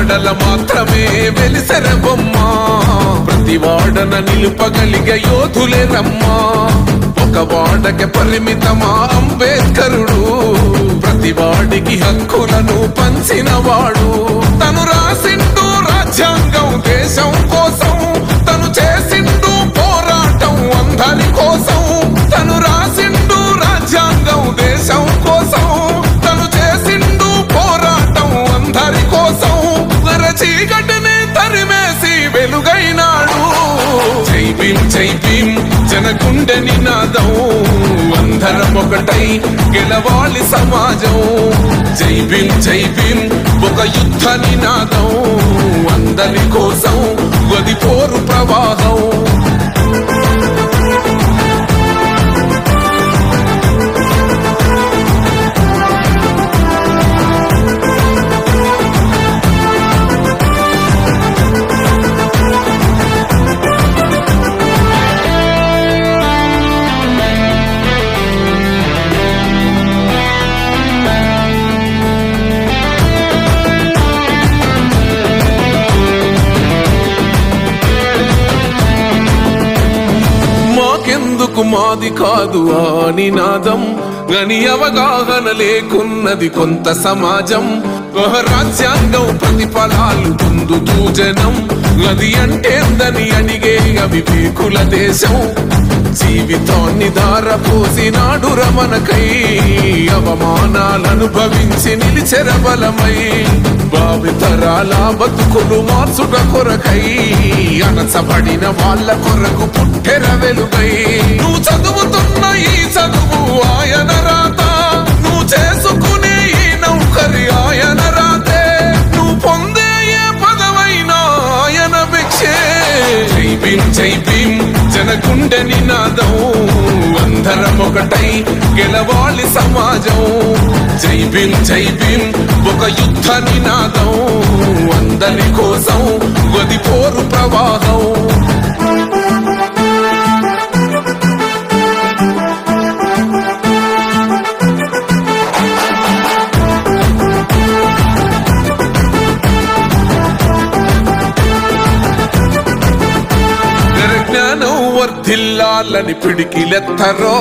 వాడల మాత్రమే వెలిసెర బొమ్మ ప్రతి వాడన నిలుపగలిగే యోధులే రమ్మా ఒక వాడకి పరిమితమా అంబేద్కరుడు ప్రతి వాడికి హక్కులను పంచిన వాడు తను రాసిండు రాజ్యాంగం దేశం కోసం తను చేసిండు పోరాటం అందరి కోసం తను రాసిండు రాజ్యాంగం దేశం కోసం తను చేసిండు పోరాటం అందరి కోసం చీకటిని తరిమేసి వెలుగైనాడు జై భీమ్ జై భీమ్ జనగుండె నినాదం అందరం ఒకటై గెలవాలి సమాజం జై భీమ్ ఒక యుద్ధ నినాదం అందరి కోసం గది పోరు ప్రవాహం మాది కాదు ఆ నినాదం గని అవగాహన లేకున్నది కొంత సమాజం రాజ్యాంగం ప్రతిఫలాలు పొందుతూ జనం అది అంటేందని అడిగే అవివేకుల దేశం జీవితాన్ని ధారపోసినాడు రమణకై అవమానాలను భవించి నిలిచెర బలమై భావితరాల బతుకులు మార్చుట కొరకై అనసబడిన వాళ్ళ కొరకు పుట్టెర వెలుగై నువ్వు చదువుతున్న ఈ చదువు ఆయన రాత నువ్వు చేసుకునే ఈ నౌకరి ఆయన రాతే నువ్వు పొందే ఏ పదవైనా ఆయన భిక్షే జై భీమ్ జనగుండె నినాదం అందరం ఒకటై గెలవాలి సమాజం జై భీమ్ ఒక యుద్ధ నినాదం అందరి కోసం గది పోరు ప్రవాహం వర్ధిల్లాలని పిడికిలెత్తరో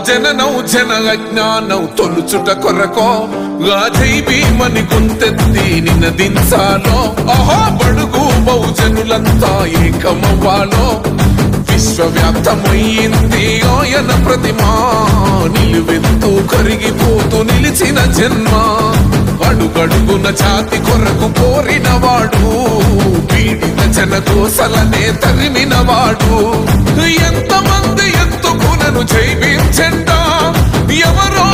జననం జన అజ్ఞానం తొలుచుట కొరకో జై భీమని గొంతెత్తి నినదించాలో బడుగు బహుజనులంతా ఏకమవ్వాలో విశ్వవ్యాప్తమయ్యింది ఆయన ప్రతిమా నిలువెత్తు కరిగిపోతూ నిలిచిన జన్మ అడుగడుగున జాతి కొరకు కోరిన వాడు పీడిత జనకోసలనే తరిమిన వాడు ఎంతమంది ఎత్తుకునను జై భీమ్ జెండా ఎవరో